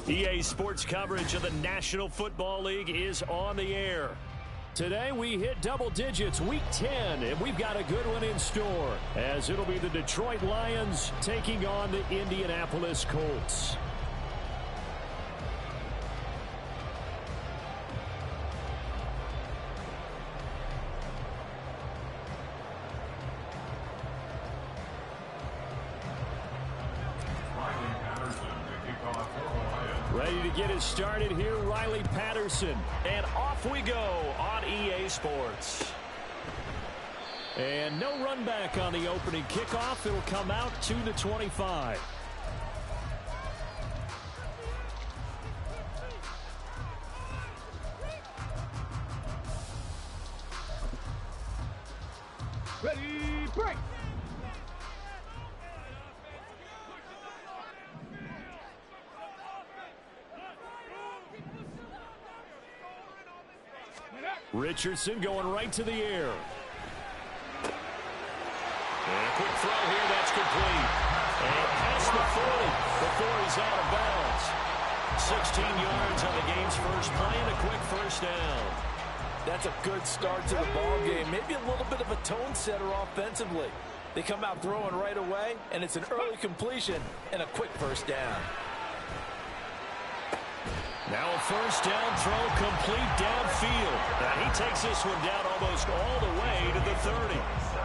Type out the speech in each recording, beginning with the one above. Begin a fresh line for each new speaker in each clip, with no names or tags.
EA Sports coverage of the National Football League is on the air. Today we hit double digits, week 10, and we've got a good one in store, as it'll be the Detroit Lions taking on the Indianapolis Colts. Ready to get it started here, Riley Patterson. And off we go on EA Sports. And no run back on the opening kickoff. It'll come out to the 25.
Ready, break!
Richardson going right to the air. And a quick throw here, that's complete. And past the 40 before he's out of bounds. 16 yards on the game's first play and a quick first down.
That's a good start to the ball game. Maybe a little bit of a tone setter offensively. They come out throwing right away, and it's an early completion and a quick first down.
Now a first down throw complete downfield. And he takes this one down almost all the way to the 30.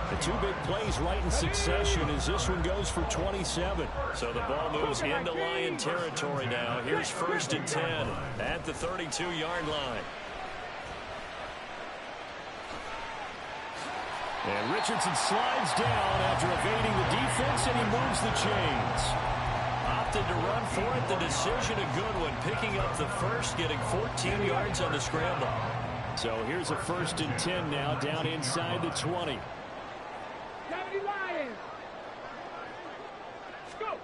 The two big plays right in succession as this one goes for 27. So the ball moves into Lion territory now. Here's 1st and 10 at the 32-yard line. And Richardson slides down after evading the defense, and he moves the chains. Opted to run for it. The decision a good one. Picking up the first, getting 14 yards on the scramble. So here's a 1st and 10 now down inside the 20.
Lions. Let's go.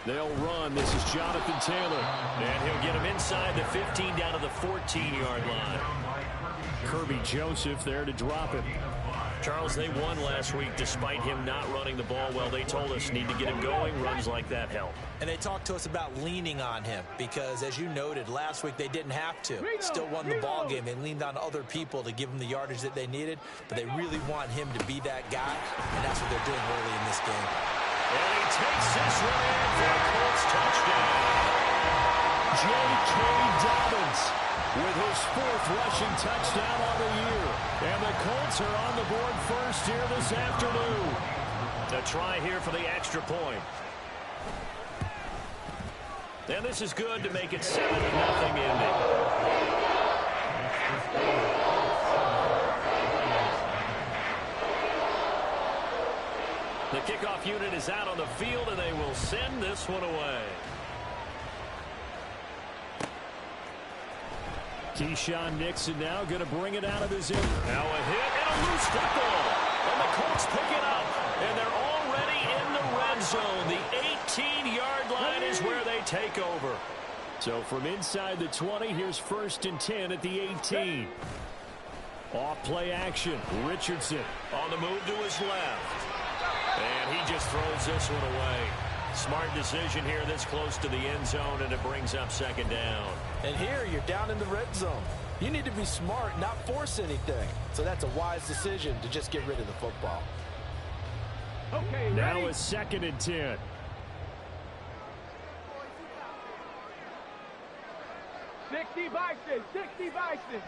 They'll run. This is Jonathan Taylor. And he'll get him inside the 15 down to the 14-yard line. Kirby Joseph there to drop it. Charles, they won last week despite him not running the ball well. They told us need to get him going. Runs like that help.
And they talked to us about leaning on him because, as you noted, last week they didn't have to. Still won the ball game. They leaned on other people to give them the yardage that they needed, but they really want him to be that guy, and that's what they're doing early in this game.
And he takes this one in for a Colts touchdown. J.K. Dobbins with his 4th rushing touchdown on the year. And the Colts are on the board first here this afternoon. A try here for the extra point. And this is good to make it 7-0 ending. The kickoff unit is out on the field, and they will send this one away. Keyshawn Nixon now going to bring it out of his end. Now a hit and a loose football. And the Colts pick it up. And they're already in the red zone. The 18-yard line is where they take over. So from inside the 20, here's 1st and 10 at the 18. Off play action. Richardson on the move to his left. And he just throws this one away. Smart decision here this close to the end zone, and it brings up 2nd down.
And here you're down in the red zone. You need to be smart, not force anything. So that's a wise decision to just get rid of the football.
Okay,
now
ready?
a 2nd and 10.
Sixty Bison, 60 Bison.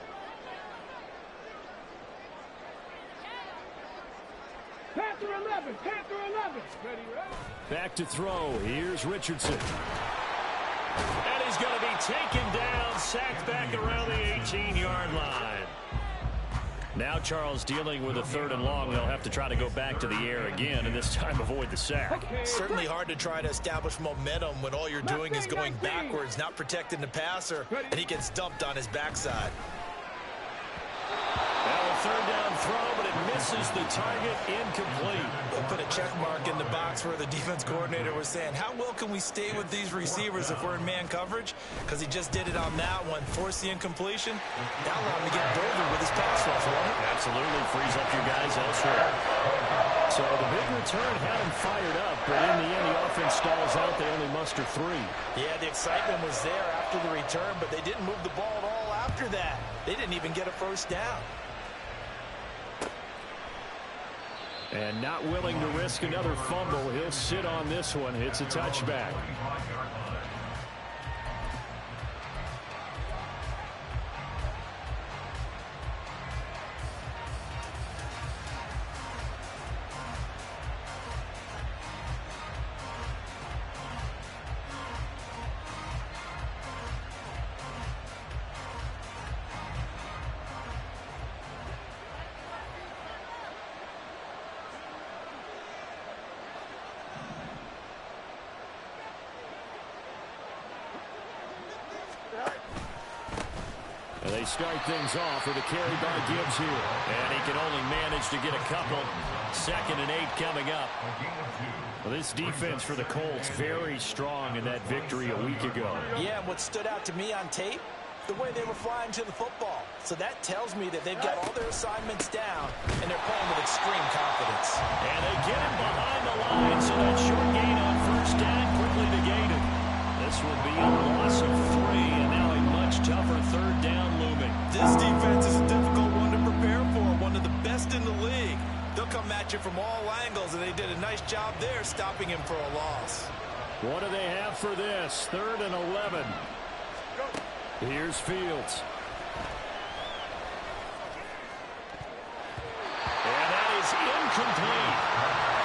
Panther 11, Panther 11. Ready, ready?
Back to throw. Here's Richardson. And he's going to be taken down, sacked back around the 18-yard line. Now Charles dealing with a 3rd and long. They'll have to try to go back to the air again, and this time avoid the sack.
Certainly hard to try to establish momentum when all you're doing is going backwards, not protecting the passer, and he gets dumped on his backside.
Now a 3rd down throw, but it misses the target, incomplete.
They put a check mark in the box where the defense coordinator was saying, how well can we stay with these receivers if we're in man coverage? Because he just did it on that one, forced the incompletion. That allowed him to get bolder with his pass rush, won't it?
Absolutely, frees up your guys elsewhere. So the big return had him fired up, but in the end, the offense stalls out. They only muster 3.
Yeah, the excitement was there after the return, but they didn't move the ball at all after that. They didn't even get a first down.
And not willing to risk another fumble, he'll sit on this one. It's a touchback. And they start things off with a carry by Gibbs here. And he can only manage to get a couple. 2nd and 8 coming up. Well, this defense for the Colts very strong in that victory a week ago.
Yeah, and what stood out to me on tape, the way they were flying to the football. So that tells me that they've got all their assignments down, and they're playing with extreme confidence.
And they get him behind the line, so that short gain on first down quickly negated. This will be a loss of 3, and now a much tougher 3rd down looming.
This defense is a difficult one to prepare for, one of the best in the league. They'll come at you from all angles, and they did a nice job there stopping him for a loss.
What do they have for this? 3rd and 11. Here's Fields. And that is incomplete.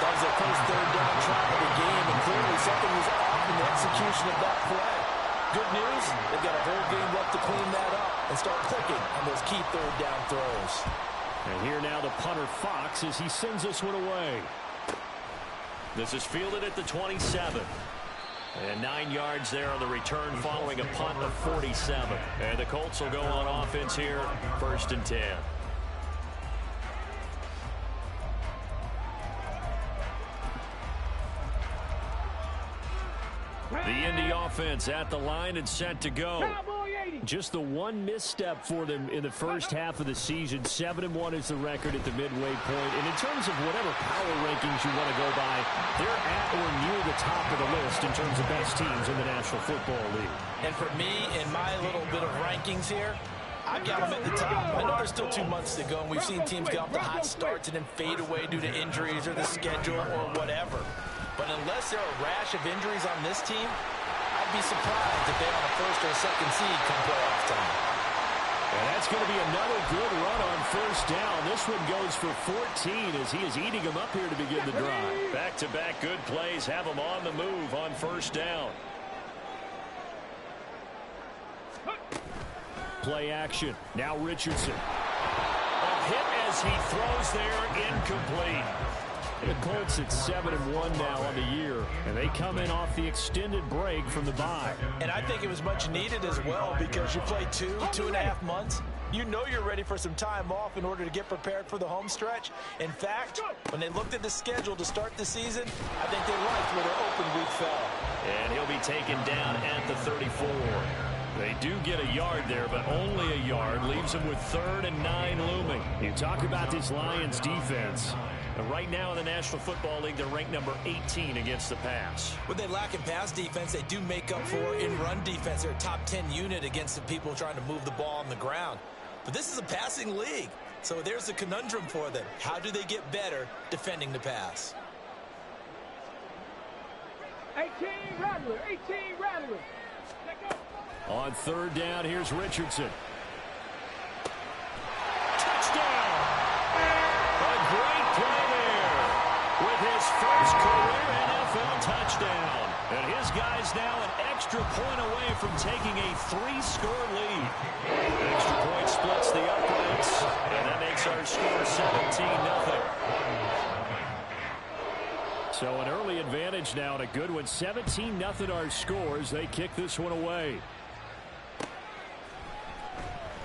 That was their first 3rd down try of the game, and clearly something was off in the execution of that play. Good news, they've got a whole game left to clean that up and start clicking on those key 3rd down throws.
And here now the punter Fox as he sends this one away. This is fielded at the 27. And 9 yards there on the return following a punt of 47. And the Colts will go on offense here, 1st and 10. The Indy offense at the line and set to go. Just the one misstep for them in the first half of the season. 7-1 is the record at the midway point. And in terms of whatever power rankings you want to go by, they're at or near the top of the list in terms of best teams in the National Football League.
And for me, in my little bit of rankings here, I've got them at the top. I know there's still 2 months to go, and we've seen teams get off to hot starts and then fade away due to injuries or the schedule or whatever. But unless there are a rash of injuries on this team, I'd be surprised if they're on a 1st or 2nd seed come playoff time.
And that's going to be another good run on 1st down. This one goes for 14 as he is eating them up here to begin the drive. Back-to-back good plays have him on the move on 1st down. Play action. Now Richardson. A hit as he throws there, incomplete. The Colts at 7-1 now on the year, and they come in off the extended break from the bye.
And I think it was much needed as well because you play 2.5 months. You know you're ready for some time off in order to get prepared for the home stretch. In fact, when they looked at the schedule to start the season, I think they liked where their open week fell.
And he'll be taken down at the 34. They do get a yard there, but only a yard. Leaves them with 3rd and 9 looming. You talk about this Lions defense. Right now in the National Football League, they're ranked number 18 against the pass.
What they lack in pass defense, they do make up for in run defense. They're a top 10 unit against the people trying to move the ball on the ground. But this is a passing league, so there's a conundrum for them. How do they get better defending the pass?
18 Rattler, 18 Rattler.
On 3rd down, here's Richardson. Touchdown! A great play there with his first career NFL touchdown. And his guy's now an extra point away from taking a 3-score lead. The extra point splits the uprights, and that makes our score 17-0. So an early advantage now, and a good one. 17-0 our scores. They kick this one away.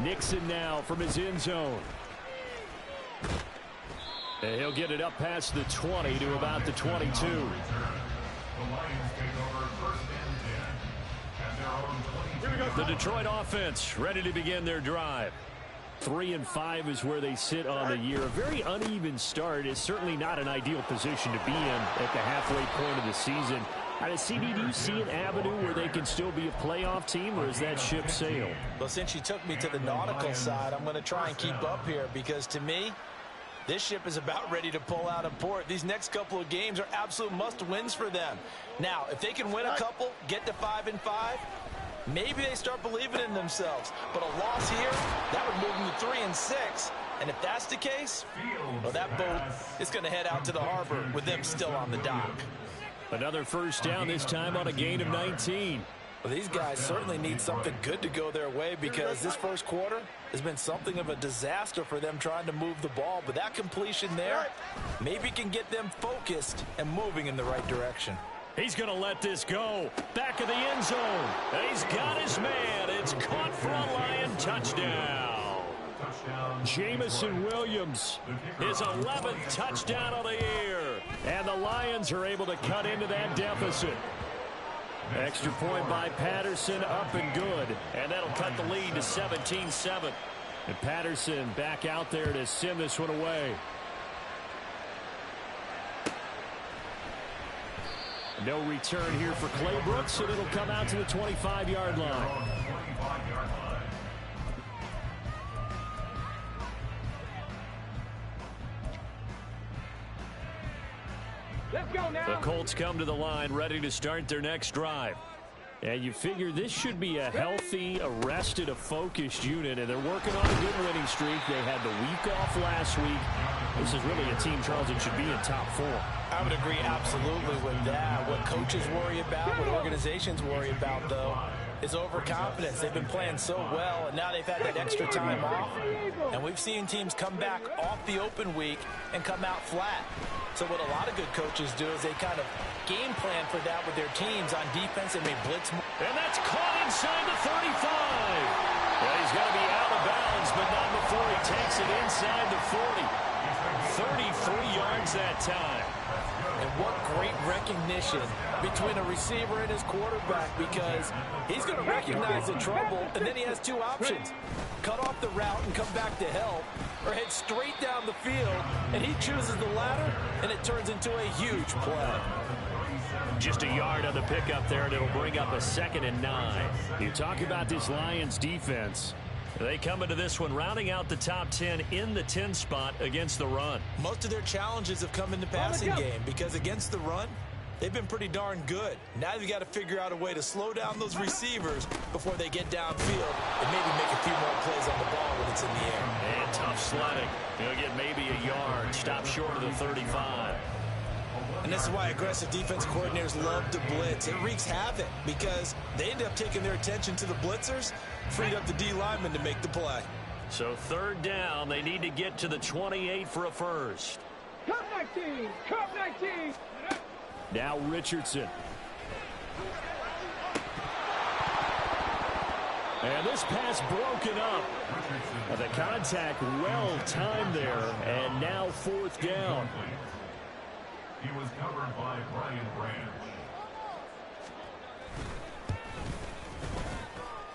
Nixon now from his end zone. And he'll get it up past the 20 to about the 22. The Detroit offense ready to begin their drive. 3-5 is where they sit on the year. A very uneven start is certainly not an ideal position to be in at the halfway point of the season. CD, do you see an avenue where they can still be a playoff team, or is that ship sailed?
Well, since you took me to the nautical side, I'm going to try and keep up here because, to me, this ship is about ready to pull out of port. These next couple of games are absolute must-wins for them. Now, if they can win a couple, get to 5-5, maybe they start believing in themselves. But a loss here, that would move them to 3-6. And if that's the case, well, that boat is going to head out to the harbor with them still on the dock.
Another first down, this time on a gain of 19.
Well, these guys certainly need something good to go their way because this first quarter has been something of a disaster for them trying to move the ball. But that completion there maybe can get them focused and moving in the right direction.
He's going to let this go. Back of the end zone. And he's got his man. It's caught for a Lion touchdown. Jamison Williams, his 11th touchdown of the year. And the Lions are able to cut into that deficit. Extra point by Patterson, up and good. And that'll cut the lead to 17-7. And Patterson back out there to send this one away. No return here for Clay Brooks, and it'll come out to the 25-yard line.
Let's go now.
The Colts come to the line, ready to start their next drive. And you figure this should be a healthy, a rested, a focused unit, and they're working on a good winning streak. They had the week off last week. This is really a team, Charles, that should be in top 4.
I would agree absolutely with that. What coaches worry about, what organizations worry about, though, is overconfidence. They've been playing so well, and now they've had that extra time off. And we've seen teams come back off the open week and come out flat. So what a lot of good coaches do is they kind of game plan for that with their teams. On defense, they may blitz more.
And that's caught inside the 35. Well, he's going to be out of bounds, but not before he takes it inside the 40. 33 yards that time.
And what great recognition between a receiver and his quarterback, because he's going to recognize the trouble, and then he has two options. Cut off the route and come back to help, or head straight down the field, and he chooses the latter, and it turns into a huge play.
Just a yard on the pickup there, and it'll bring up a 2nd and 9. You talk about this Lions defense. They come into this one rounding out the top 10 in the 10 spot against the run.
Most of their challenges have come in the passing game because against the run, they've been pretty darn good. Now you've got to figure out a way to slow down those receivers before they get downfield and maybe make a few more plays on the ball when it's in the air.
And tough sledding. They'll get maybe a yard. Stop short of the 35.
And this is why aggressive defense coordinators love to blitz. It wreaks havoc because they end up taking their attention to the blitzers, freed up the D linemen to make the play.
So 3rd down, they need to get to the 28 for a first.
Cup 19, Cup 19.
Now Richardson. And this pass broken up. The contact well timed there, and now 4th down.
He was covered by Brian Branch.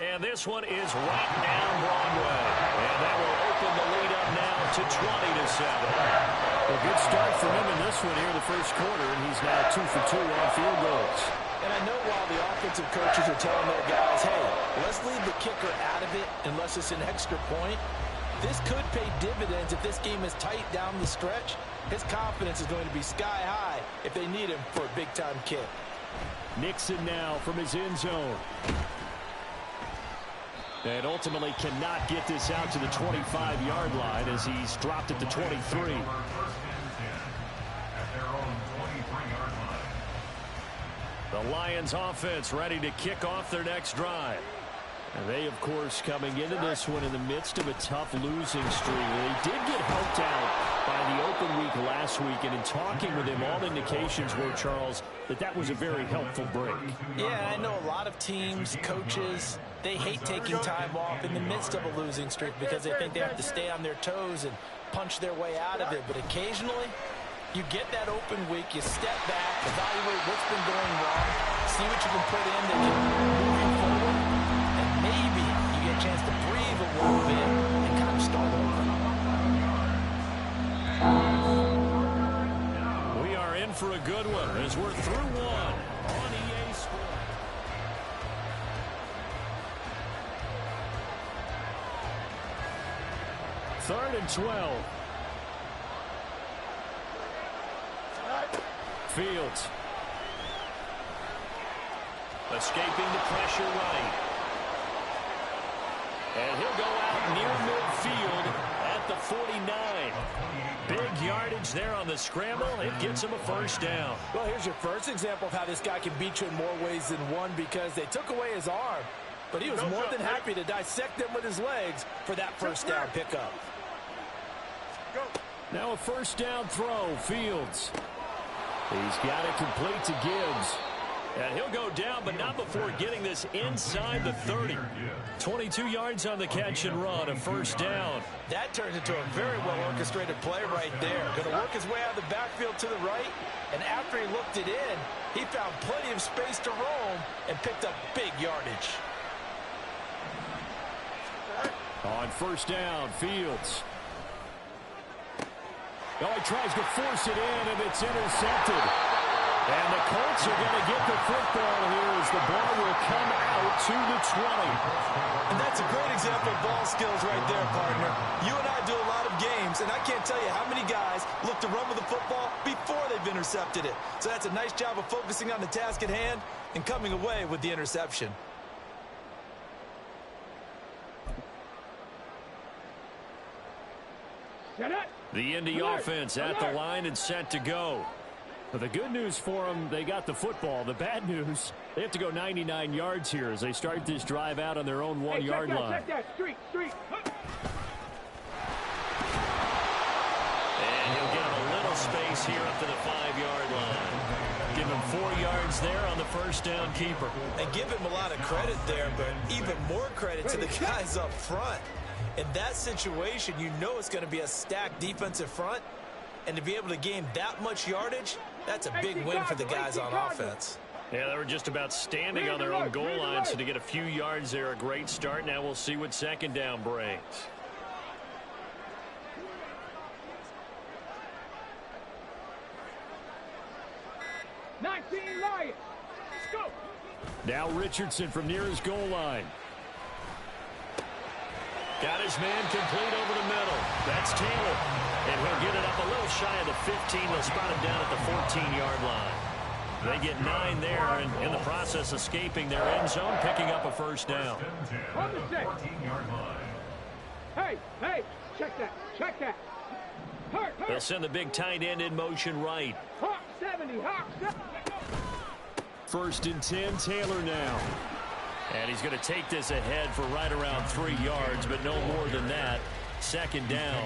And this one is right down Broadway. And that will open the lead up now to 20-7. A good start for him in this one here in the first quarter, and he's now 2 for 2 on field goals.
And I know while the offensive coaches are telling their guys, hey, let's leave the kicker out of it unless it's an extra point, this could pay dividends if this game is tight down the stretch. His confidence is going to be sky high if they need him for a big-time kick.
Nixon now from his end zone. And ultimately cannot get this out to the 25-yard line as he's dropped at the 23. The Lions offense ready to kick off their next drive. And they, of course, coming into this one in the midst of a tough losing streak. They did get helped out by the open week last week, and in talking with him, all indications were, Charles, that was a very helpful break.
Yeah, I know a lot of teams, coaches, they hate taking time off in the midst of a losing streak because they think they have to stay on their toes and punch their way out of it. But occasionally, you get that open week, you step back, evaluate what's been going wrong, see what you can put in that can move you forward, and maybe you get a chance to breathe a little bit and kind of start
for a good one as we're through one on EA Sports. Third and 12. Fields. Escaping the pressure right. And he'll go out near midfield at the 49. Big yardage there on the scramble. It gets him a first down.
Well, here's your first example of how this guy can beat you in more ways than one, because they took away his arm, but he was more than happy to dissect them with his legs for that first down pickup.
Now a first down throw. Fields. He's got it complete to Gibbs. And he'll go down, but not before getting this inside the 30. 22 yards on the catch and run, a first down.
That turns into a very well-orchestrated play right there. Going to work his way out of the backfield to the right, and after he looked it in, he found plenty of space to roam and picked up big yardage.
On first down, Fields. Oh, he tries to force it in, and it's intercepted. And the Colts are going to get the football here as the ball will come out to the 20.
And that's a great example of ball skills right there, partner. You and I do a lot of games, and I can't tell you how many guys look to run with the football before they've intercepted it. So that's a nice job of focusing on the task at hand and coming away with the interception.
The Indy offense at the line and set to go. But the good news for them, they got the football. The bad news, they have to go 99 yards here as they start this drive out on their own 1-yard line.
Check that. Street.
And he'll get him a little space here up to the 5-yard line. Give him 4 yards there on the first down keeper.
And give him a lot of credit there, but even more credit to the guys up front. In that situation, you know it's going to be a stacked defensive front. And to be able to gain that much yardage, that's a big win for the guys on offense.
Yeah, they were just about standing on their own goal line, so to get a few yards there, a great start. Now we'll see what second down brings.
Lions. Let's go.
Now Richardson from near his goal line. Got his man complete over the middle. That's Taylor. And he'll get it up a little shy of the 15. They'll spot him down at the 14-yard line. They get 9 there, and in the process escaping their end zone, picking up a first down.
Hey, check that. Hurt.
They'll send the big tight end in motion right.
Hawk 70.
First and 10, Taylor now. And he's going to take this ahead for right around 3 yards, but no more than that. Second down.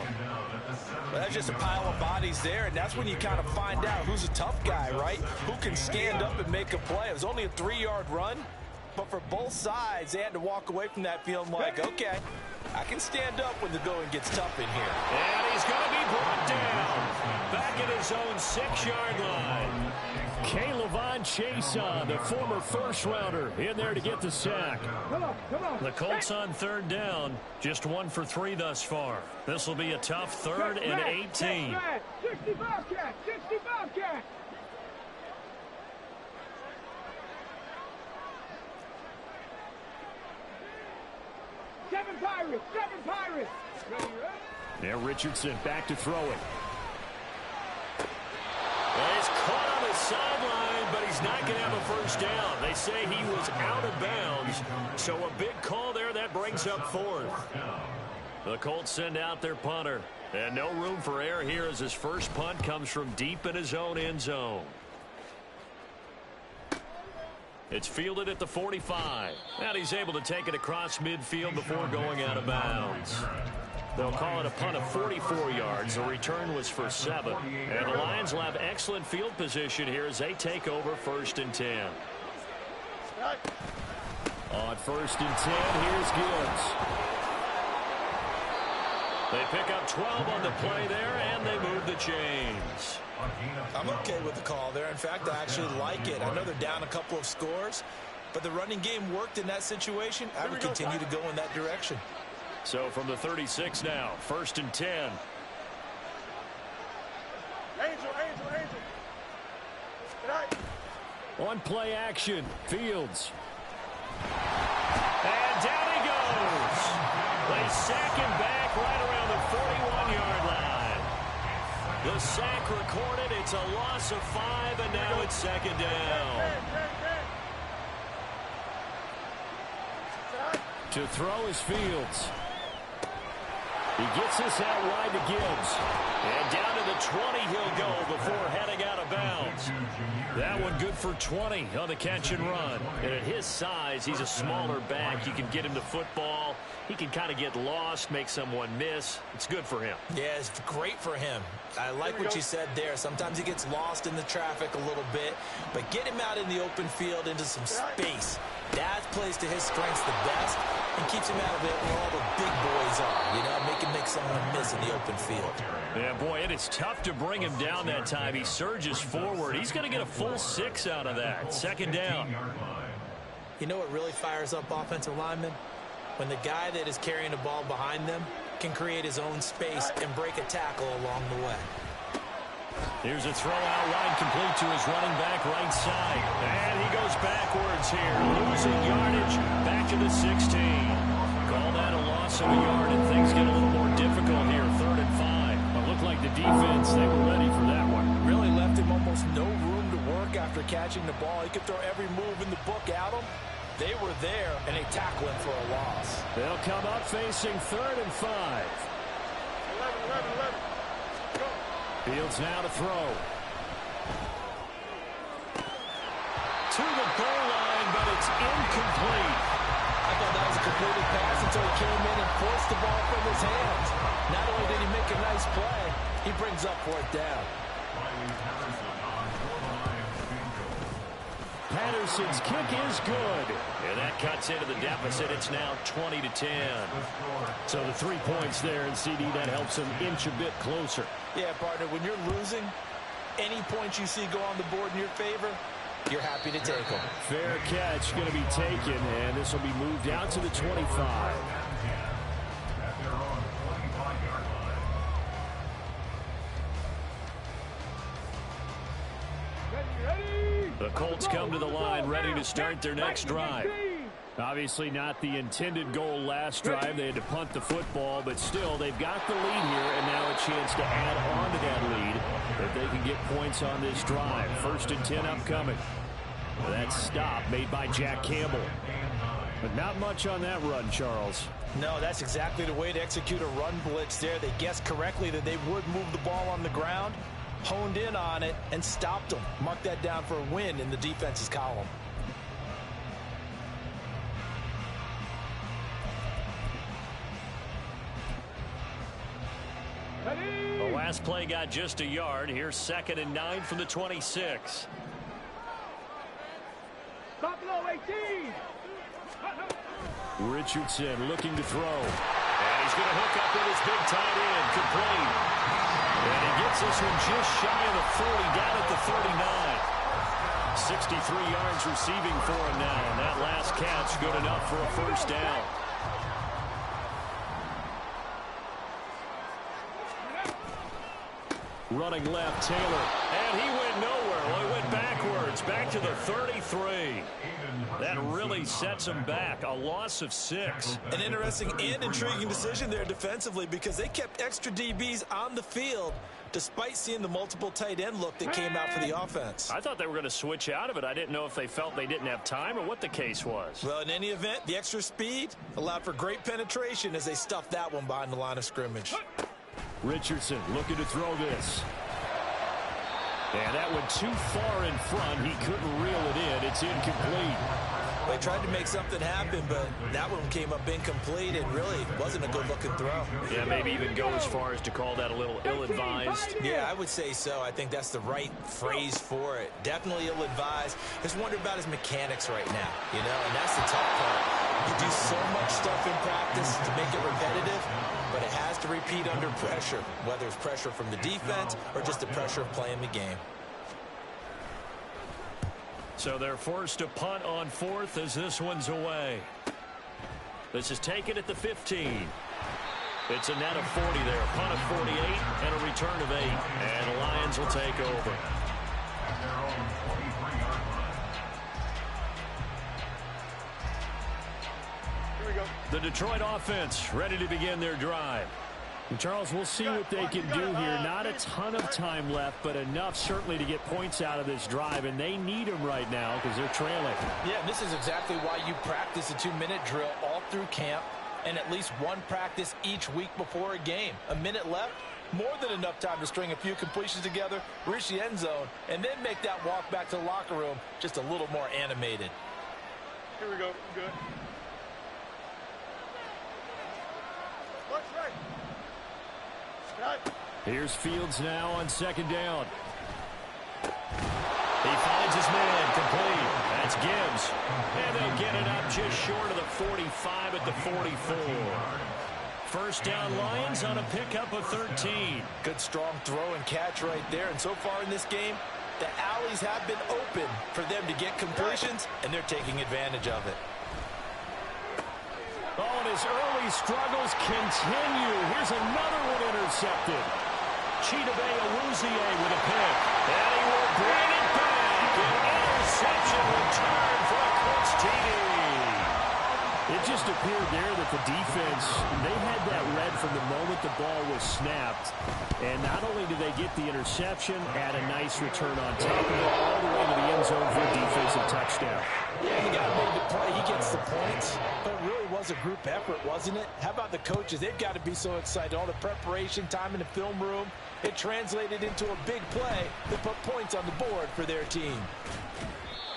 Well, that's just a pile of bodies there, and that's when you kind of find out who's a tough guy, right? Who can stand up and make a play. It was only a 3-yard run, but for both sides, they had to walk away from that feeling like, okay, I can stand up when the going gets tough in here.
And he's going to be brought down back at his own 6-yard line. K'Lavon Chason, the former first-rounder, in there to get the sack.
Come on.
The Colts on third down, just 1 for 3 thus far. This will be a tough 3rd and 18.
65 cat. Seven Pirates. Ready?
Now Richardson back to throw it. Well, he's caught on the sideline, but he's not going to have a first down. They say he was out of bounds, so a big call there. That brings up 4th. The Colts send out their punter, and no room for error here as his first punt comes from deep in his own end zone. It's fielded at the 45, and he's able to take it across midfield before going out of bounds. They'll call it a punt of 44 yards. The return was for 7. And the Lions will have excellent field position here as they take over 1st and 10. On 1st and 10, here's Gibbs. They pick up 12 on the play there, and they move the chains.
I'm okay with the call there. In fact, I actually like it. I know they're down a couple of scores, but the running game worked in that situation. I would continue to go in that direction.
So from the 36 now, 1st and 10.
Angel.
On play action, Fields. And down he goes. They sack him back right around the 41-yard line. The sack recorded. It's a loss of 5, and now it's second down. To throw is Fields. He gets this out wide to Gibbs. And down to the 20 he'll go before heading out of bounds. That one good for 20 on the catch and run. And at his size, he's a smaller back. You can get him to football. He can kind of get lost, make someone miss. It's good for him. Yeah, it's great for him. I like what you said there. Sometimes he gets lost in the traffic a little bit. But get him out in the open field into some space. That plays to his strengths the best and keeps him out of it where all the big boys are. You know, make someone miss in the open field. Yeah, boy, it is tough to bring him down that time. He surges forward. He's going to get a full 6 out of that. Second down. You know what really fires up offensive linemen? When the guy that is carrying the ball behind them can create his own space and break a tackle along the way. Here's a throw out wide, complete to his running back right side. And he goes backwards here, losing yardage back to the 16. Call that a loss of a yard, and things get a little more difficult here, 3rd and 5. It looked like the defense, they were ready for that one. Really left him almost no room to work after catching the ball. He could throw every move in the book at him. They were there, and they tackle him for a loss. They'll come up facing 3rd and 5.
11. Go.
Fields now to throw. To the goal line, but it's incomplete.
I thought that was a completed pass until he came in and forced the ball from his hands. Not only did he make a nice play, he brings up 4th down.
Patterson's kick is good. And that cuts into the deficit. It's now 20-10. So the 3 points there, and CD, that helps him inch a bit closer.
Yeah, partner, when you're losing, any points you see go on the board in your favor, you're happy to take them.
Fair catch going to be taken, and this will be moved out to the 25. The Colts come to the line ready to start their next drive. Obviously not the intended goal last drive. They had to punt the football, but still they've got the lead here, and now a chance to add on to that lead if they can get points on this drive. 1st and 10 upcoming. That stop made by Jack Campbell. But not much on that run, Charles.
No, that's exactly the way to execute a run blitz there. They guessed correctly that they would move the ball on the ground, honed in on it, and stopped them. Mark that down for a win in the defense's column.
The last play got just a yard. Here's 2nd and 9 from the 26.
Buffalo 18.
Richardson looking to throw. And he's going to hook up with his big tight end. Complete. And he gets this one just shy of the 40, down at the 39. 63 yards receiving for him now. And that last catch good enough for a 1st down. Running left, Taylor. And he went nowhere. Well, he went backwards, back to the 33. That really sets him back. A loss of 6.
An interesting and intriguing decision there defensively, because they kept extra DBs on the field despite seeing the multiple tight end look that came out for the offense.
I thought they were going to switch out of it. I didn't know if they felt they didn't have time or what the case was.
Well, in any event, the extra speed allowed for great penetration as they stuffed that one behind the line of scrimmage.
Richardson looking to throw this. And that went too far in front. He couldn't reel it in. It's incomplete.
They tried to make something happen, but that one came up incomplete. It really wasn't a good-looking throw.
Yeah, maybe even go as far as to call that a little ill-advised.
Yeah, I would say so. I think that's the right phrase for it. Definitely ill-advised. Just wonder about his mechanics right now, you know, and that's the tough part. You do so much stuff in practice to make it repetitive, but it has to repeat under pressure, whether it's pressure from the defense or just the pressure of playing the game.
So they're forced to punt on 4th as this one's away. This is taken at the 15. It's a net of 40 there. Punt of 48 and a return of 8. And the Lions will take over. The Detroit offense ready to begin their drive.
And Charles, we'll see what they can do here. Not a ton of time left, but enough certainly to get points out of this drive, and they need them right now because they're trailing.
Yeah, this is exactly why you practice a 2-minute drill all through camp and at least one practice each week before a game. A minute left, more than enough time to string a few completions together, reach the end zone, and then make that walk back to the locker room just a little more animated.
Here we go. Good.
Here's Fields now on second down. He finds his man complete. That's Gibbs. And they'll get it up just short of the 45 at the 44. First down Lions on a pickup of 13.
Good strong throw and catch right there. And so far in this game, the alleys have been open for them to get completions, and they're taking advantage of it.
Oh, and his early struggles continue. Here's another one intercepted. Chidobe Awuzie with a pick. And he will bring it back. An interception return for a Colts TD.
It just appeared there that the defense, they had that read from the moment the ball was snapped. And not only did they get the interception, add a nice return on top of it, all the way to the end zone for a defensive touchdown.
Yeah, the guy made the play. He gets the points. But it really was a group effort, wasn't it? How about the coaches? They've got to be so excited. All the preparation, time in the film room, it translated into a big play that put points on the board for their team.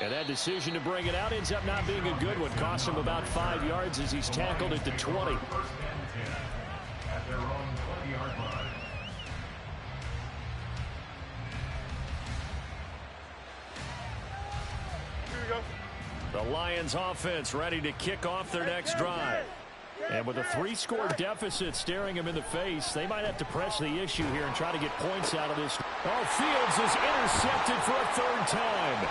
And that decision to bring it out ends up not being a good one. Costs him about 5 yards as he's tackled at the 20.
At their own 20-yard line.
The Lions offense ready to kick off their next drive. And with a 3-score deficit staring him in the face, they might have to press the issue here and try to get points out of this. Oh, Fields is intercepted for a third time.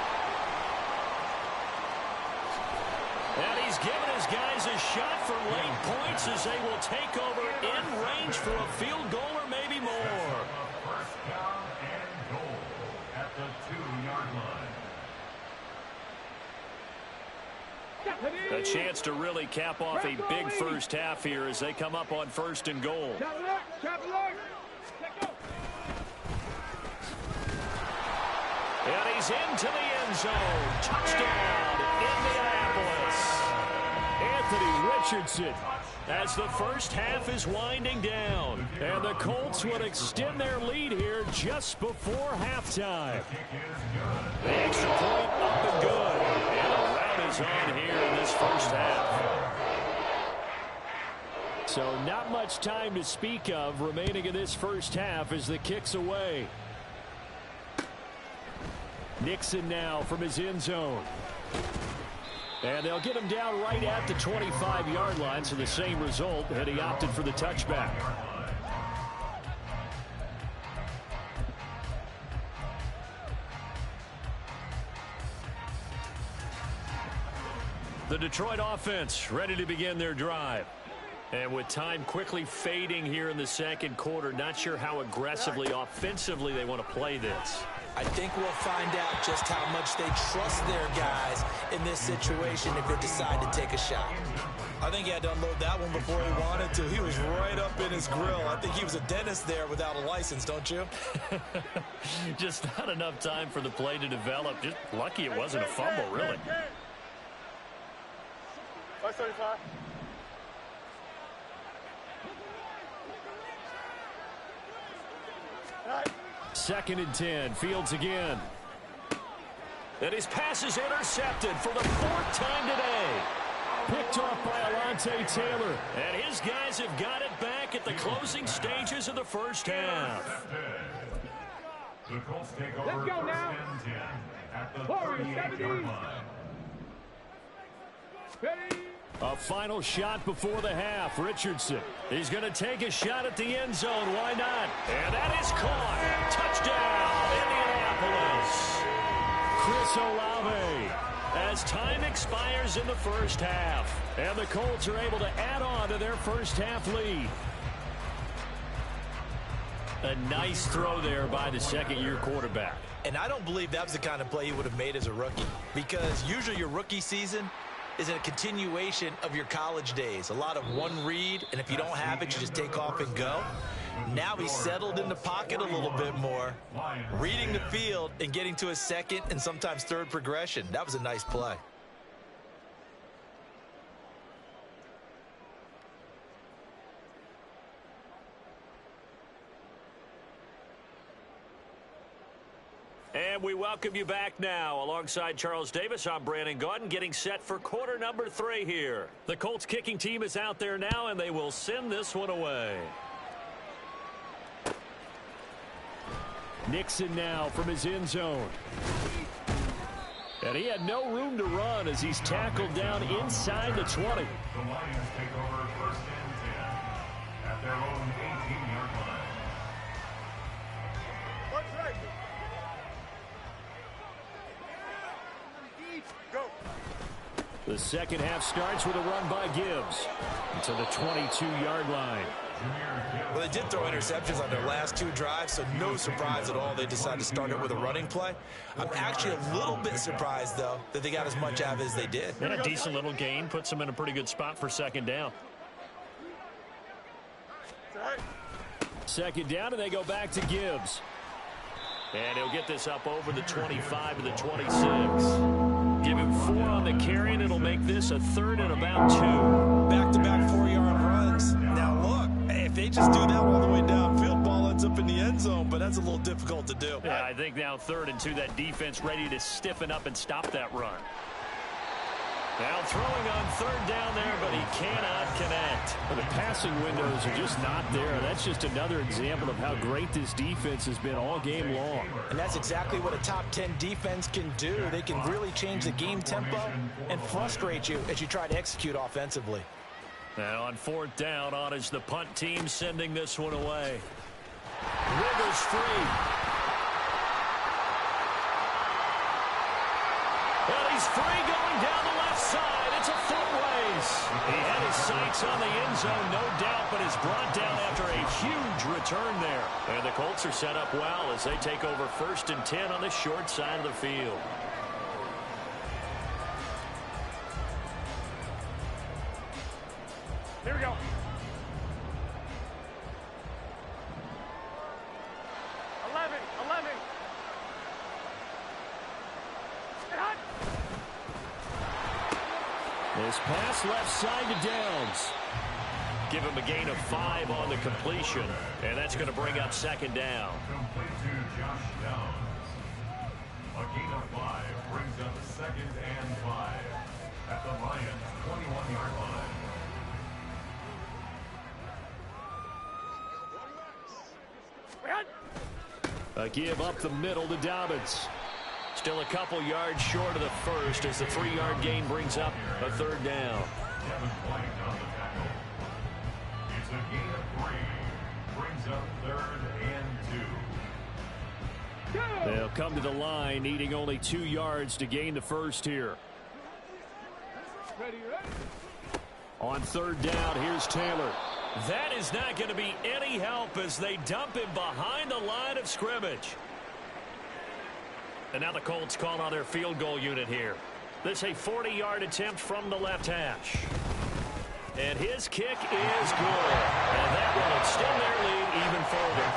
And he's given his guys a shot for late points as they will take over in range for a field goal or maybe more.
First down and goal at the 2-yard line.
A chance to really cap off a big first half here as they come up on 1st and goal. And he's into the end zone. Touchdown, Indianapolis. Anthony Richardson as the first half is winding down. And the Colts would extend their lead here just before halftime. The extra point up and good. And a rout is on here in this first half. So not much time to speak of remaining in this first half as the kick's away. Nixon now from his end zone. And they'll get him down right at the 25-yard line, so the same result, and he opted for the touchback. The Detroit offense ready to begin their drive. And with time quickly fading here in the second quarter, not sure how aggressively, offensively they want to play this.
I think we'll find out just how much they trust their guys in this situation if they decide to take a shot. I think he had to unload that one before he wanted to. He was right up in his grill. I think he was a dentist there without a license, don't you?
Just not enough time for the play to develop. Just lucky it wasn't a fumble, really.
575.
Second and 10. Fields again. And his pass is intercepted for the 4th time today. Picked off by Alontae Taylor. And his guys have got it back at the closing stages of the first half.
The Colts take over.
Let's go now.
First and 10 at the 38-yard line.
Ready?
A final shot before the half. Richardson. He's going to take a shot at the end zone. Why not? And that is caught. Touchdown, Indianapolis. Chris Olave. As time expires in the first half. And the Colts are able to add on to their first half lead. A nice throw there by the second-year quarterback.
And I don't believe that was the kind of play he would have made as a rookie. Because usually your rookie season, is a continuation of your college days. A lot of one read, and if you don't have it, you just take off and go. Now he's settled in the pocket a little bit more, reading the field and getting to a second and sometimes third progression. That was a nice play.
And we welcome you back now. Alongside Charles Davis, I'm Brandon Gaudin, getting set for quarter number 3 here. The Colts kicking team is out there now, and they will send this one away. Nixon now from his end zone. And he had no room to run as he's tackled down inside the 20.
The Lions take over first and 10 at their own 18-yard line.
The second half starts with a run by Gibbs to the 22-yard line.
Well, they did throw interceptions on their last 2 drives, so no surprise at all they decided to start it with a running play. I'm actually a little bit surprised, though, that they got as much out of it as they did.
And a decent little gain puts them in a pretty good spot for second down. Second down, and they go back to Gibbs. And he'll get this up over the 25 to the 26. Give him 4 on the carry, and it'll make this a 3rd and about 2.
Back-to-back 4-yard runs. Now, look, if they just do that all the way downfield, ball ends up in the end zone, but that's a little difficult to do.
Yeah, I think now 3rd and 2, that defense ready to stiffen up and stop that run. Now throwing on 3rd down there, but he cannot connect.
Well, the passing windows are just not there. That's just another example of how great this defense has been all game long.
And that's exactly what a top 10 defense can do. They can really change the game tempo and frustrate you as you try to execute offensively.
Now on 4th down, on is the punt team sending this one away. Rivers free. And he's free going down the left side. It's a foot race. He had his sights on the end zone, no doubt, but is brought down after a huge return there. And the Colts are set up well as they take over 1st and 10 on the short side of the field.
Here we go.
This pass left side to Downs. Give him a gain of 5 on the completion, and that's going to bring up 2nd down.
Complete to Josh Downs. A gain of 5 brings up 2nd and 5 at the Lions' 21-yard line.
A give up the middle to Dobbins. Still a couple yards short of the first as the 3-yard gain brings up a 3rd down.
Devin White on the tackle. It's a gain of 3. Brings up 3rd and 2.
They'll come to the line needing only 2 yards to gain the first here.
Ready.
On 3rd down, here's Taylor.
That is not going to be any help as they dump him behind the line of scrimmage. And now the Colts call on their field goal unit here. This a 40-yard attempt from the left hash. And his kick is good. And that will extend their lead even further.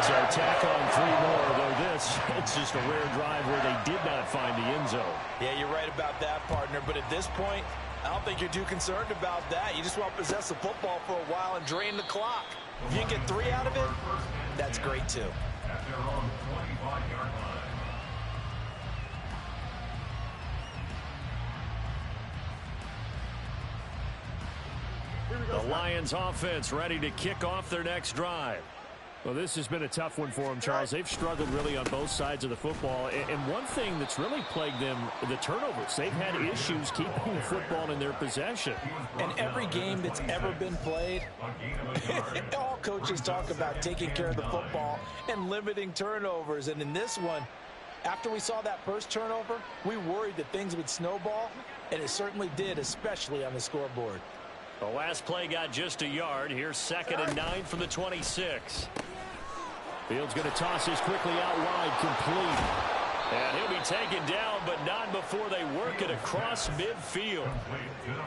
So tack on 3 more, though this, it's just a rare drive where they did not find the end zone.
Yeah, you're right about that, partner. But at this point, I don't think you're too concerned about that. You just want to possess the football for a while and drain the clock. If you can get 3 out of it, that's great too.
At their own 25-yard line.
The Lions offense ready to kick off their next drive.
Well, this has been a tough one for them, Charles. They've struggled really on both sides of the football. And one thing that's really plagued them, the turnovers. They've had issues keeping the football in their possession.
And every game that's ever been played, all coaches talk about taking care of the football and limiting turnovers. And in this one, after we saw that first turnover, we worried that things would snowball, and it certainly did, especially on the scoreboard.
The last play got just a yard. Here's 2nd and 9 from the 26.
Fields going to toss this quickly out wide, complete.
And he'll be taken down, but not before they work it across midfield.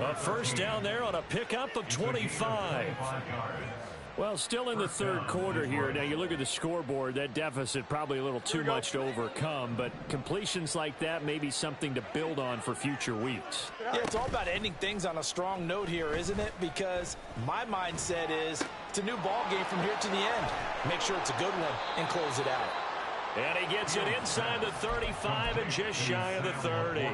A first down there on a pickup of 25.
Well, still in the third quarter here. Now, you look at the scoreboard, that deficit probably a little too much to overcome, but completions like that may be something to build on for future weeks.
Yeah, it's all about ending things on a strong note here, isn't it? Because my mindset is it's a new ball game from here to the end. Make sure it's a good one and close it out.
And he gets it inside the 35 and just shy of the 30.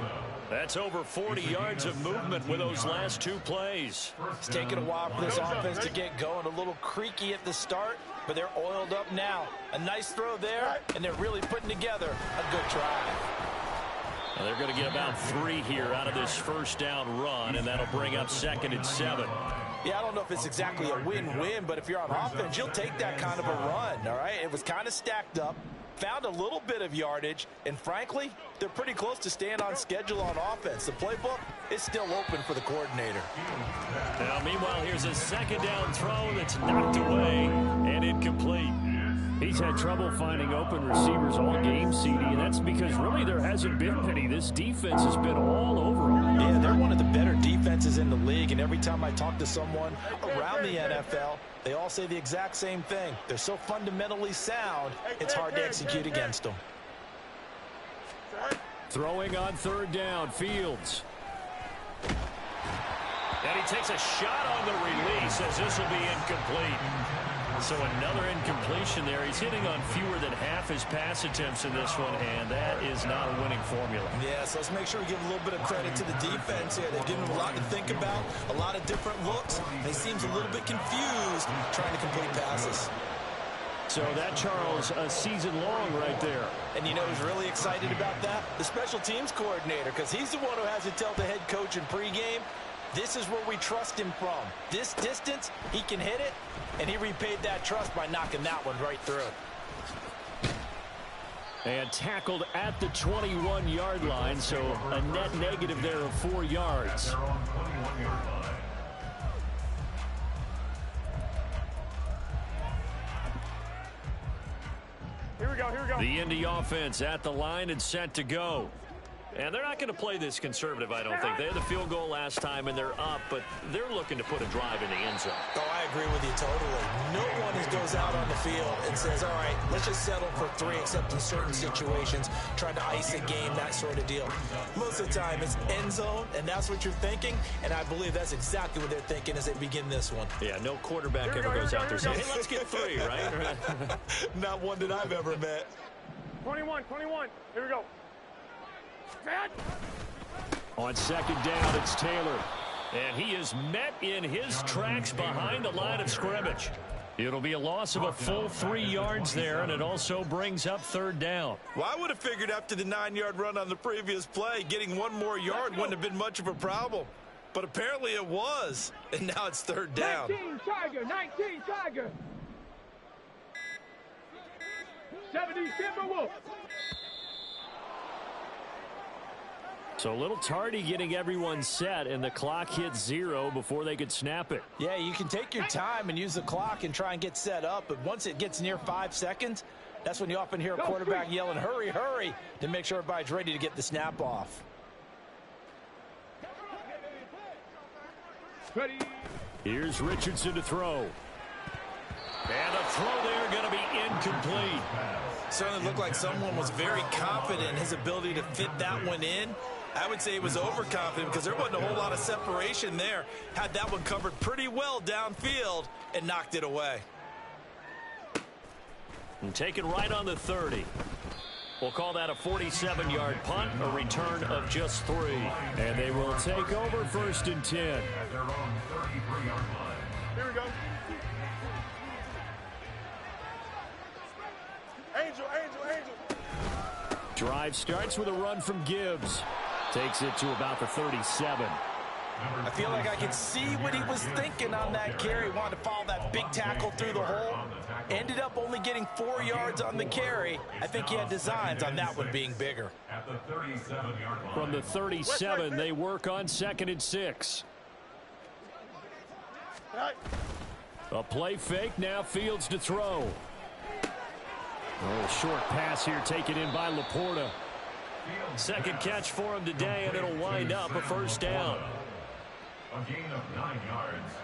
That's over 40 yards of movement with those last two plays.
It's taken a while for this offense to get going. A little creaky at the start, but they're oiled up now. A nice throw there, and they're really putting together a good drive.
Well, they're going to get about 3 here out of this first down run, and that'll bring up 2nd and 7.
Yeah, I don't know if it's exactly a win-win, but if you're on offense, you'll take that kind of a run, all right? It was kind of stacked up. Found a little bit of yardage, and frankly, they're pretty close to staying on schedule on offense. The playbook is still open for the coordinator.
Now, meanwhile, here's a second down throw that's knocked away and incomplete.
He's had trouble finding open receivers all game, CD, and that's because really there hasn't been many. This defense has been all over them.
Yeah, they're one of the better defenses in the league, and every time I talk to someone around the NFL, they all say the exact same thing. They're so fundamentally sound, it's hard to execute against them.
Throwing on third down, Fields.
And he takes a shot on the release as this will be incomplete. So another incompletion there. He's hitting on fewer than half his pass attempts in this one, and that is not a winning formula.
Yeah, so let's make sure we give a little bit of credit to the defense here. They've given him a lot to think about, a lot of different looks, and he seems a little bit confused trying to complete passes.
So that, Charles, a season long right there.
And you know who's really excited about that? The special teams coordinator, because he's the one who has to tell the head coach in pregame, this is where we trust him from. This distance, he can hit it, and he repaid that trust by knocking that one right through.
And tackled at the 21-yard line, so a net negative there of 4 yards.
Here we go, here we go.
The Indy offense at the line and set to go. And they're not going to play this conservative, I don't think. They had the field goal last time, and they're up, but they're looking to put a drive in the end zone.
Oh, I agree with you totally. No one goes out on the field and says, all right, let's just settle for 3, except in certain situations, trying to ice a game, that sort of deal. Most of the time, it's end zone, and that's what you're thinking, and I believe that's exactly what they're thinking as they begin this one.
Yeah, no quarterback ever goes out there saying, hey, let's get 3, right?
Not one that I've ever met.
21, here we go.
On second down, it's Taylor.
And he is met in his tracks behind the line of scrimmage. It'll be a loss of a full 3 yards there, and it also brings up third down.
Well, I would have figured after the 9-yard run on the previous play, getting 1 more yard wouldn't have been much of a problem. But apparently it was, and now it's third down.
19 Tiger. 70 Timberwolves.
So a little tardy getting everyone set, and the clock hits 0 before they could snap it.
Yeah, you can take your time and use the clock and try and get set up, but once it gets near 5 seconds, that's when you often hear a quarterback yelling, hurry, hurry, to make sure everybody's ready to get the snap off.
Ready.
Here's Richardson to throw.
And the throw there going to be incomplete.
Certainly looked like someone was very confident in his ability to fit that one in. I would say he was overconfident because there wasn't a whole lot of separation there. Had that one covered pretty well downfield and knocked it away.
And taken right on the 30. We'll call that a 47-yard punt, a return of just 3.
And they will take over 1st and 10.
At their own 33-yard line.
Here we go. Angel.
Drive starts with a run from Gibbs. Takes it to about the 37.
I feel like I could see what he was thinking on that carry. Wanted to follow that big tackle through the hole. Ended up only getting 4 yards on the carry. I think he had designs on that one being bigger.
At the 37-yard line.
From the 37, they work on 2nd and 6. A play fake, now Fields to throw. A little short pass here taken in by Laporta.
Second catch for him today, and it'll wind up a first down.
A gain of 9 yards.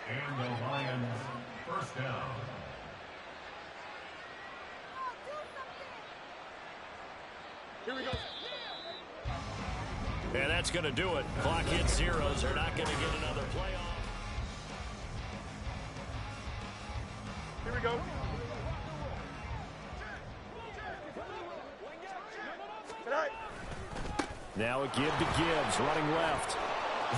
And the Lions first down.
Here we go.
And that's going to do it. Clock hits zeros. They're not going to get another playoff.
Here we go.
Now a give to Gibbs, running left.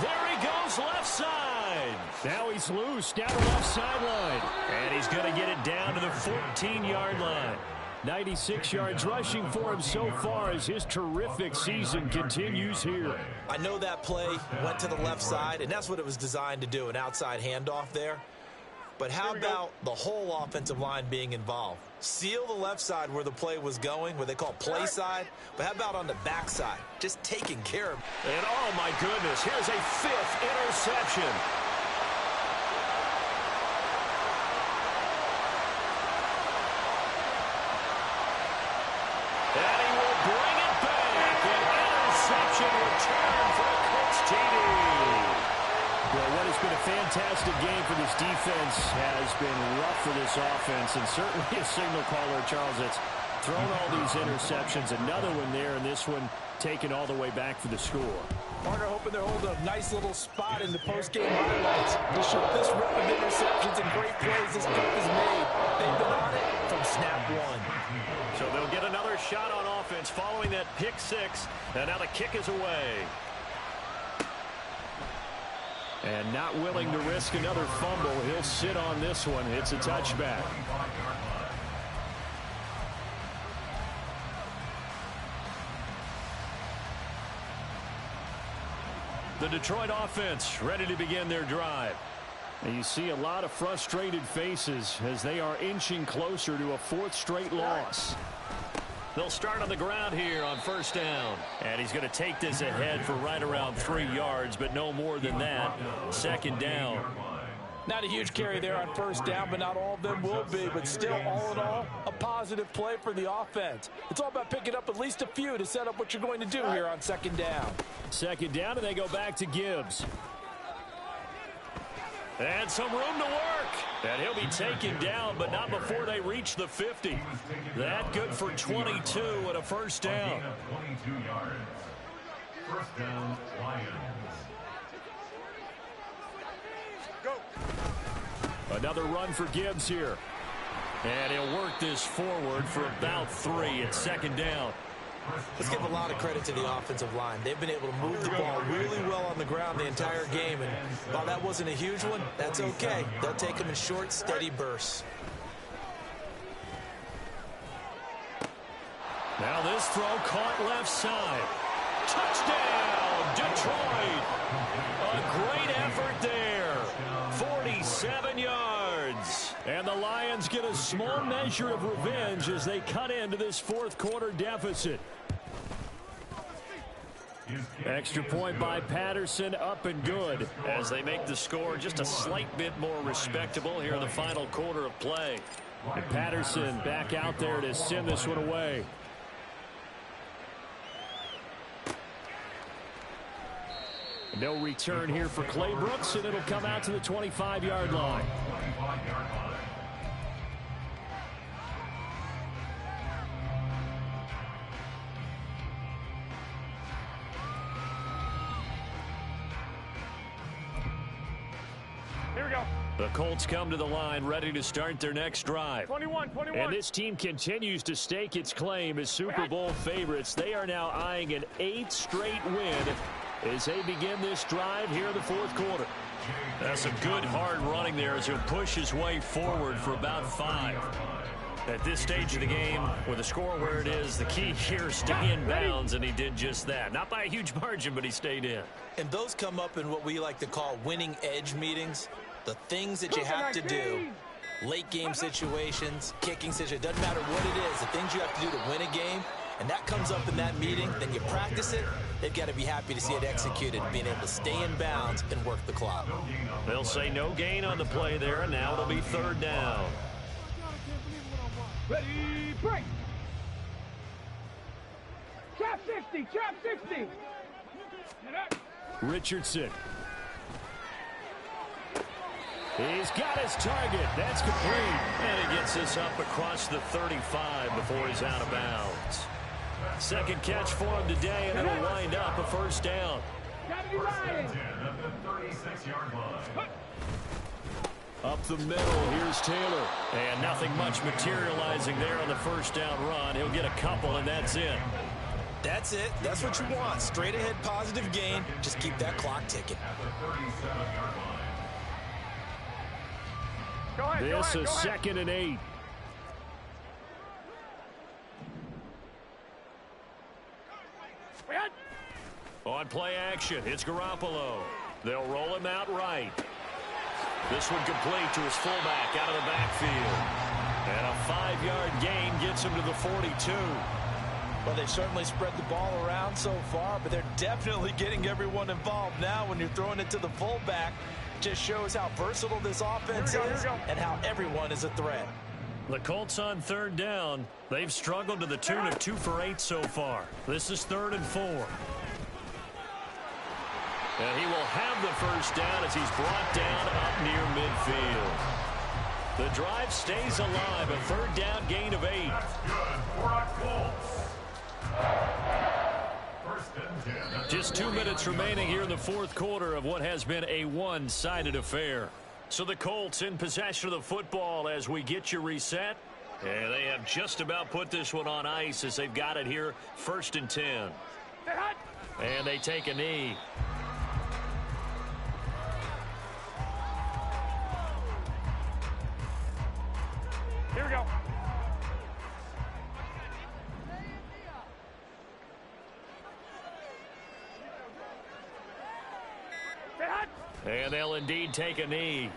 There he goes, left side.
Now he's loose, down the left sideline.
And he's going to get it down to the 14-yard line.
96 yards rushing for him so far as his terrific season continues here.
I know that play went to the left side, and that's what it was designed to do, an outside handoff there. But how about the whole offensive line being involved? Seal the left side where the play was going, what they call play side, but how about on the back side? Just taking care of it.
And oh my goodness, here's a 5th interception. And he will bring it back. An interception return for the Colts TD.
Well, what has been a fantastic game for this defense has been rough for this offense, and certainly a signal caller, Charles, that's thrown all these interceptions. Another one there, and this one taken all the way back for the score.
Partner hoping they hold a nice little spot in the post-game highlights to show this rip of interceptions and great plays this group has made. They've been on it from snap one.
So they'll get another shot on offense following that pick six, and now the kick is away.
And not willing to risk another fumble. He'll sit on this one. It's a touchback.
The Detroit offense ready to begin their drive.
And you see a lot of frustrated faces as they are inching closer to a 4th straight loss.
They'll start on the ground here on first down. And he's going to take this ahead for right around 3 yards, but no more than that. Second down.
Not a huge carry there on first down, but not all of them will be. But still, all in all, a positive play for the offense. It's all about picking up at least a few to set up what you're going to do here on second down.
Second down, and they go back to Gibbs.
And some room to work. And he'll be taken down, but not before they reach the 50. That good for 22 and a first down.
22 yards. First down, Lions.
Another run for Gibbs here.
And he'll work this forward for about 3 at second down.
Let's give a lot of credit to the offensive line. They've been able to move the ball really well on the ground the entire game. And while that wasn't a huge one, that's okay. They'll take them in short, steady bursts.
Now this throw caught left side. Touchdown, Detroit. A great effort there. 47 yards.
And the Lions get a small measure of revenge as they cut into this 4th quarter deficit. Extra point by Patterson, up and good.
As they make the score just a slight bit more respectable here in the final quarter of play.
And Patterson back out there to send this one away. No return here for Clay Brooks, and it'll come out to the 25-yard line.
Here we go.
The Colts come to the line ready to start their next drive.
21.
And this team continues to stake its claim as Super Bowl favorites. They are now eyeing an 8th straight win as they begin this drive here in the 4th quarter.
That's some good hard running there as he'll push his way forward for about 5. At this stage of the game, with the score where it is, the key here is stay in bounds, and he did just that. Not by a huge margin, but he stayed in.
And those come up in what we like to call winning edge meetings. The things that you have to do, late game situations, kicking situations, doesn't matter what it is, the things you have to do to win a game, and that comes up in that meeting, then you practice it, they've got to be happy to see it executed, being able to stay in bounds and work the clock.
They'll say no gain on the play there, and now it'll be 3rd down.
Ready, break. Trap 6, Trap 60.
Richardson. He's got his target. That's complete.
And he gets this up across the 35 before he's out of bounds. Second catch for him today, and it'll wind up a first down.
Up the middle, here's Taylor.
And nothing much materializing there on the first down run. He'll get a couple, and that's it.
That's it. That's what you want. Straight ahead positive gain. Just keep that clock ticking.
This is 2nd and 8.
On play action, it's Garoppolo. They'll roll him out right. This one complete to his fullback out of the backfield. And a 5-yard gain gets him to the 42.
Well, they certainly spread the ball around so far, but they're definitely getting everyone involved now when you're throwing it to the fullback. Just shows how versatile this offense is and how everyone is a threat.
The Colts on 3rd down. They've struggled to the tune of 2 for 8 so far. This is 3rd and 4. And he will have the first down as he's brought down up near midfield. The drive stays alive. A 3rd down gain of 8. Just 2 minutes remaining here in the 4th quarter of what has been a one-sided affair. So the Colts in possession of the football as we get you reset. And they have just about put this one on ice as they've got it here. 1st and 10. And they take a knee.
Here we go.
And they'll indeed take a knee.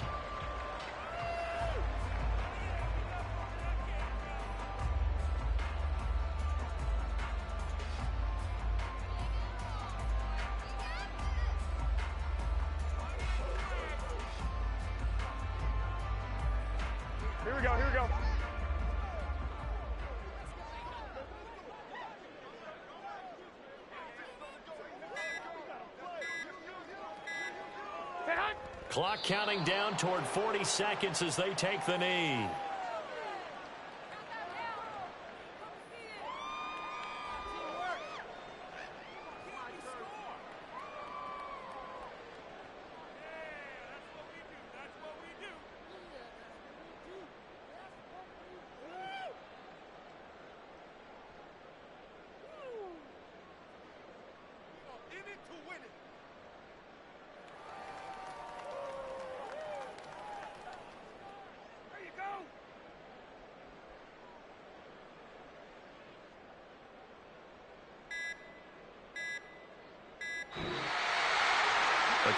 Here we go, here we go.
Clock counting down toward 40 seconds as they take the knee.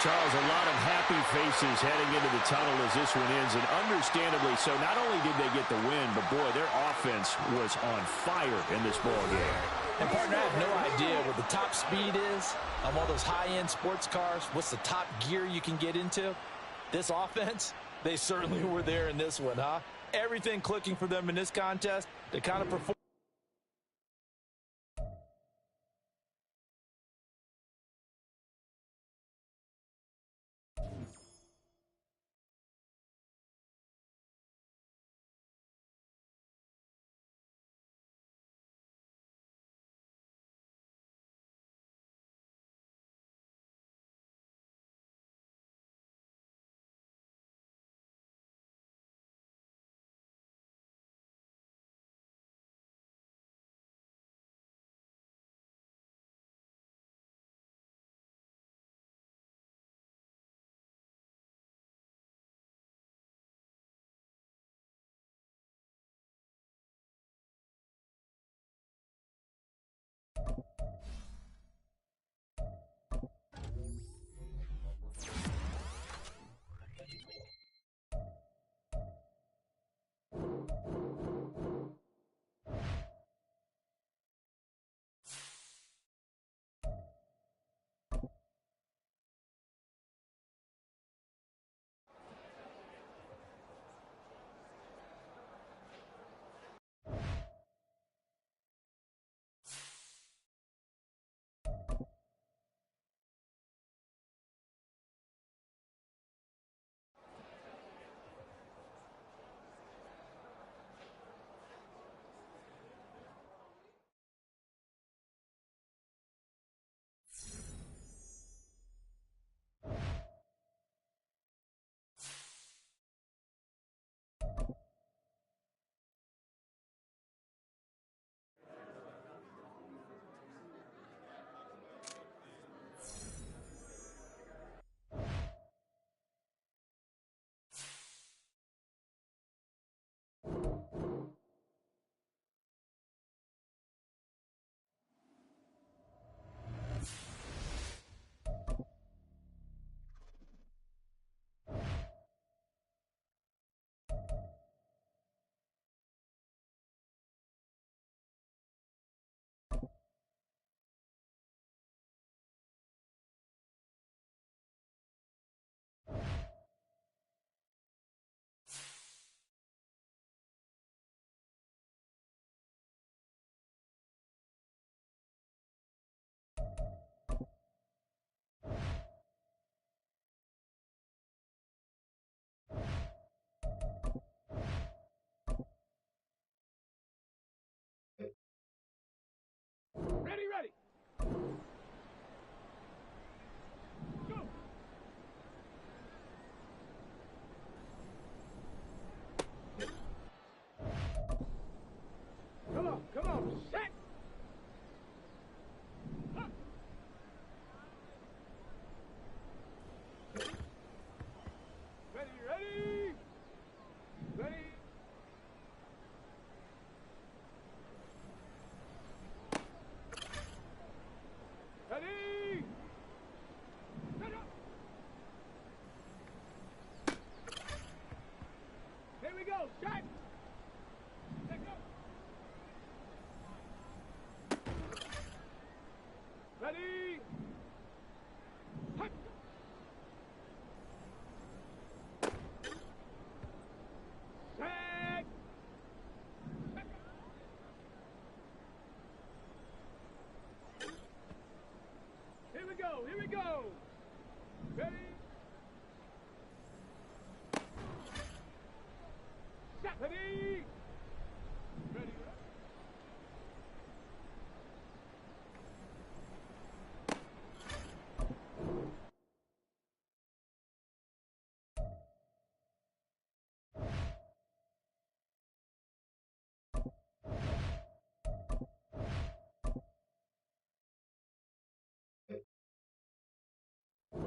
Charles, a lot of happy faces heading into the tunnel as this one ends, and understandably so. Not only did they get the win, but boy, their offense was on fire in this ball game.
And partner, I have no idea what the top speed is on one of those high-end sports cars. What's the top gear you can get into? This offense, they certainly were there in this one, huh? Everything clicking for them in this contest. They kind of performed.
Shot. Let go. Ready. Hut. Set. Here we go. Here we go. Ready. Set. Ready. Ready.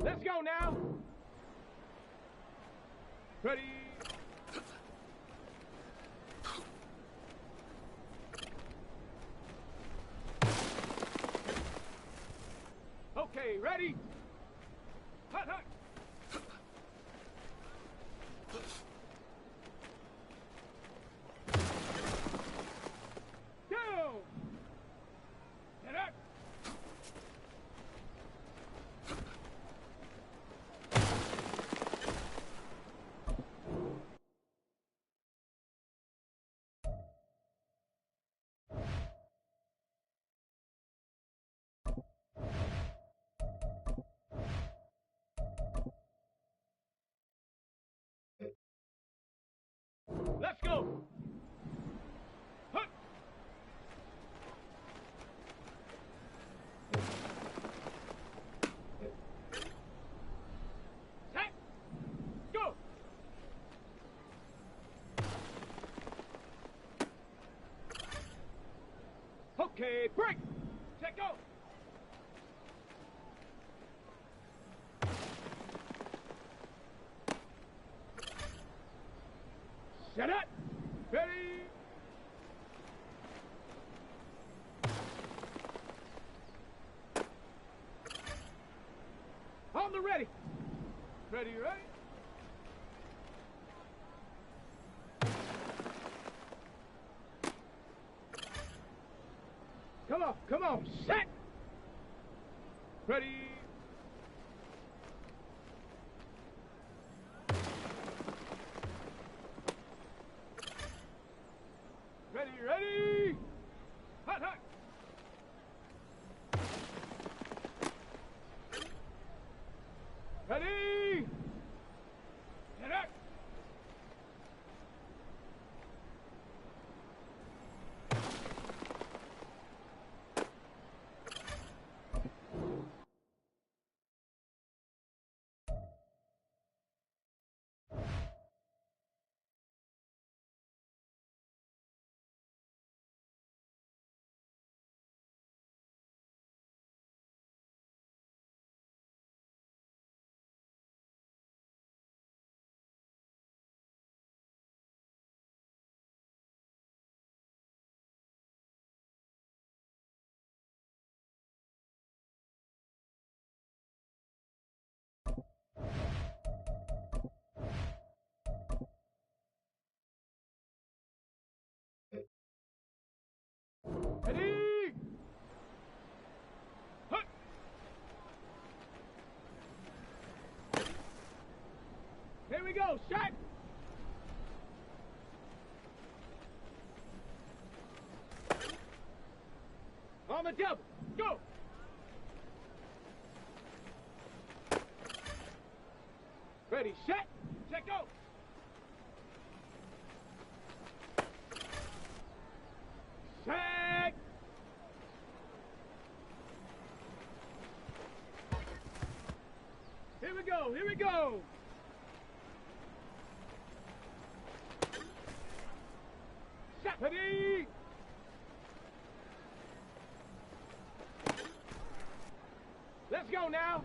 Let's go now. Ready. Okay, ready. Hut, hut. Go. Get up. Let's go. Hut. Set. Go. Okay, break. Set, go. Set up. Ready. On the ready. Ready, ready. Come on, set. Ready. Ready, ready. Hut, hut. Ready. Get up. Ready. Hut. Here we go, shot. On the double, go. Ready, set, set, go. Set. Here we go, here we go. Set. Ready. Let's go now.